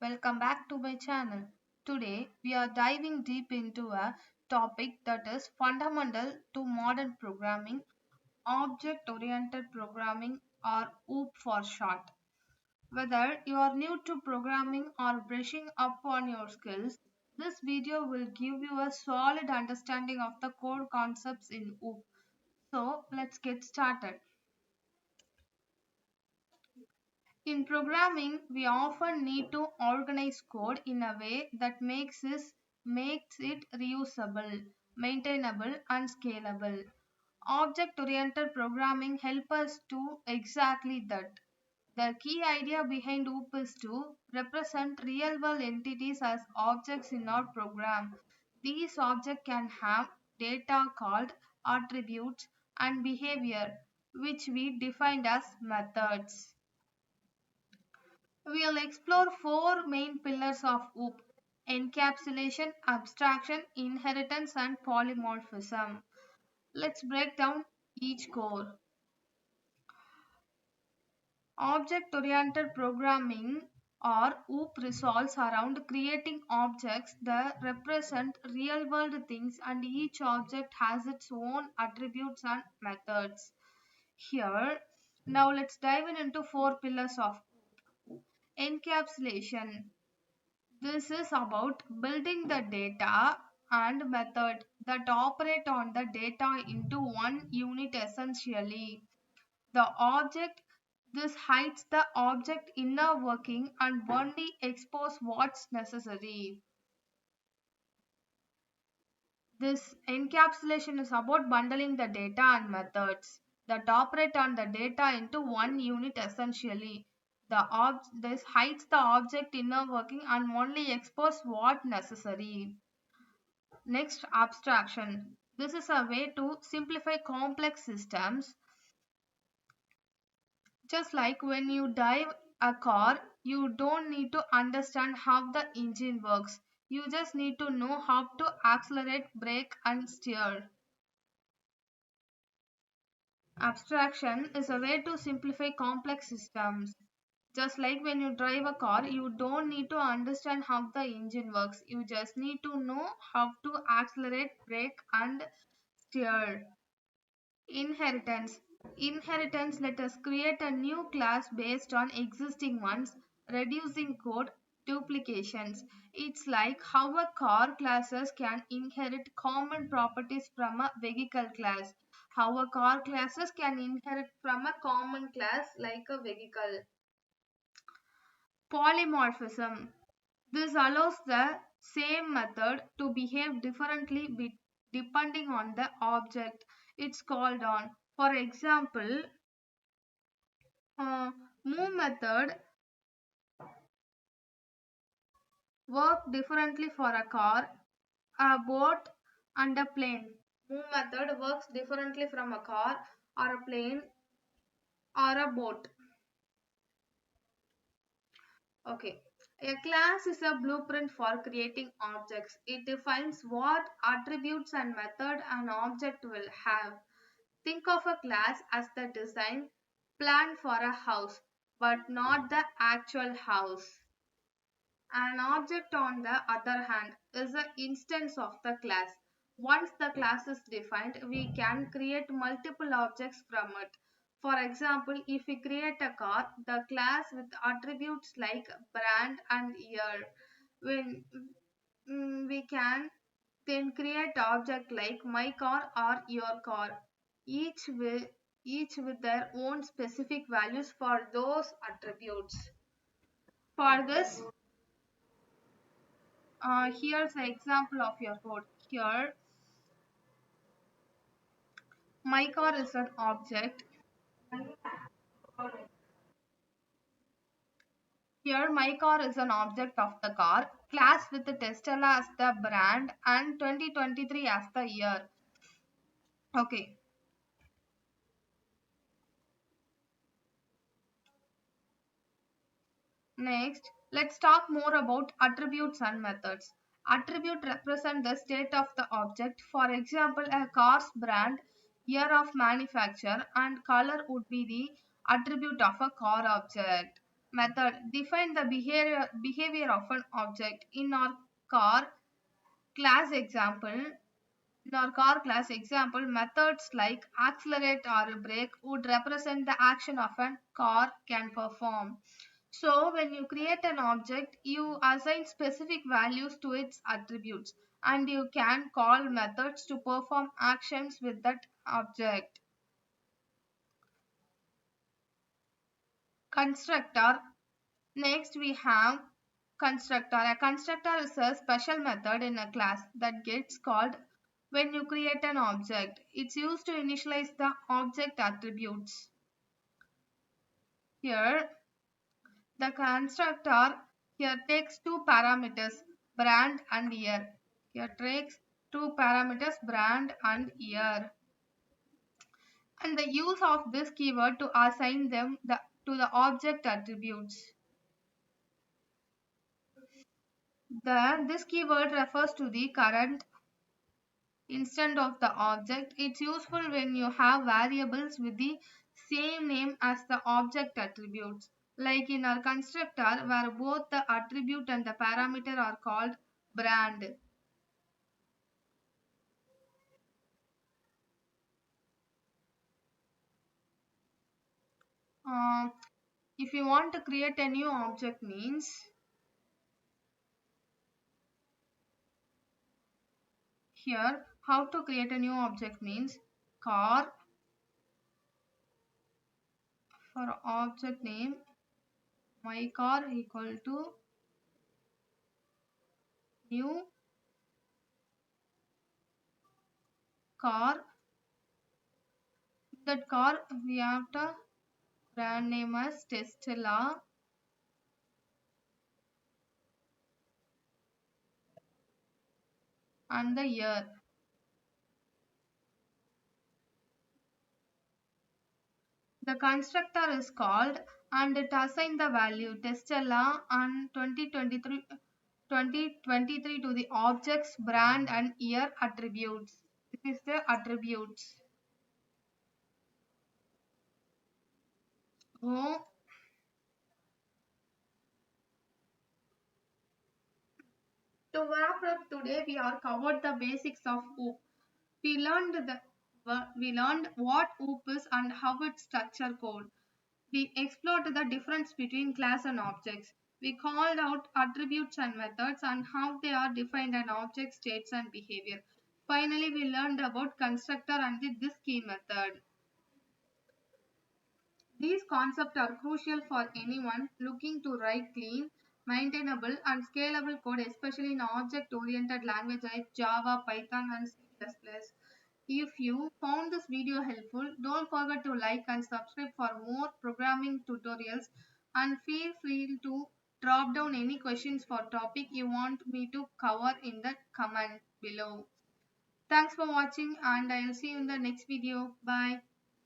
Welcome back to my channel. Today we are diving deep into a topic that is fundamental to modern programming, object oriented programming, or OOP for short. Whether you are new to programming or brushing up on your skills, this video will give you a solid understanding of the core concepts in OOP. So let's get started. In programming, we often need to organize code in a way that makes it reusable, maintainable, and scalable. Object-oriented programming helps us do exactly that. The key idea behind OOP is to represent real-world entities as objects in our program. These objects can have data called attributes and behavior, which we defined as methods. We'll explore four main pillars of OOP: encapsulation, abstraction, inheritance, and polymorphism. Let's break down each core. Object oriented programming or OOP resolves around creating objects that represent real world things, and each object has its own attributes and methods. Here, now let's dive into four pillars of encapsulation. This is about building the data and method that operate on the data into one unit essentially. The object this hides the object inner working and only expose what's necessary. This encapsulation is about bundling the data and methods that operate on the data into one unit essentially. This hides the object inner working and only expose what necessary. Next, abstraction. This is a way to simplify complex systems. Just like when you drive a car, you don't need to understand how the engine works. You just need to know how to accelerate, brake, and steer. Abstraction is a way to simplify complex systems. Just like when you drive a car, you don't need to understand how the engine works. You just need to know how to accelerate, brake, and steer. Inheritance. Inheritance let us create a new class based on existing ones, reducing code duplications. It's like how a car classes can inherit common properties from a vehicle class. How a car classes can inherit from a common class like a vehicle. Polymorphism. This allows the same method to behave differently depending on the object it's called on. For example, move method work differently for a car, a boat, and a plane. Move method works differently from a car or a plane or a boat. Okay. A class is a blueprint for creating objects. It defines what attributes and method an object will have. Think of a class as the design plan for a house, but not the actual house. An object, on the other hand, is an instance of the class. Once the class is defined, we can create multiple objects from it. For example, if we create a car, the class with attributes like brand and year, when we can then create object like my car or your car, each with each with their own specific values for those attributes. For this, here's an example of your code. My car is an object. Here, my car is an object of the car, class with the Tesla as the brand and 2023 as the year. Okay. Next, let's talk more about attributes and methods. Attribute represent the state of the object. For example, a car's brand, year of manufacture, and color would be the attribute of a car object. Method define the behavior of an object. Car class example, in our car class example, methods like accelerate or brake would represent the action of a car can perform. So when you create an object, you assign specific values to its attributes and you can call methods to perform actions with that object. Constructor. Next we have constructor. A constructor is a special method in a class that gets called when you create an object. It's used to initialize the object attributes. Here, the constructor here takes two parameters, brand and year. Here takes two parameters, brand and year. And the use of this keyword to assign them to the object attributes. This keyword refers to the current instant of the object. It's useful when you have variables with the same name as the object attributes, like in our constructor where both the attribute and the parameter are called brand. Uh, if you want to create a new object means, here how to create a new object means car for object name my car equal to new car. That car we have to brand name as Tesla and the year. The constructor is called and it assigns the value Tesla and 2023 to the object's brand and year attributes. This is the attributes. So, to wrap up today, we are covered the basics of OOP. We learned what OOP is and how its structure code. We explored the difference between class and objects. We called out attributes and methods and how they are defined in object states and behavior. Finally, we learned about constructor and the this key method. These concepts are crucial for anyone looking to write clean, maintainable, and scalable code, especially in object-oriented languages like Java, Python, and C++. If you found this video helpful, don't forget to like and subscribe for more programming tutorials and feel free to drop down any questions for topic you want me to cover in the comment below. Thanks for watching and I will see you in the next video. Bye.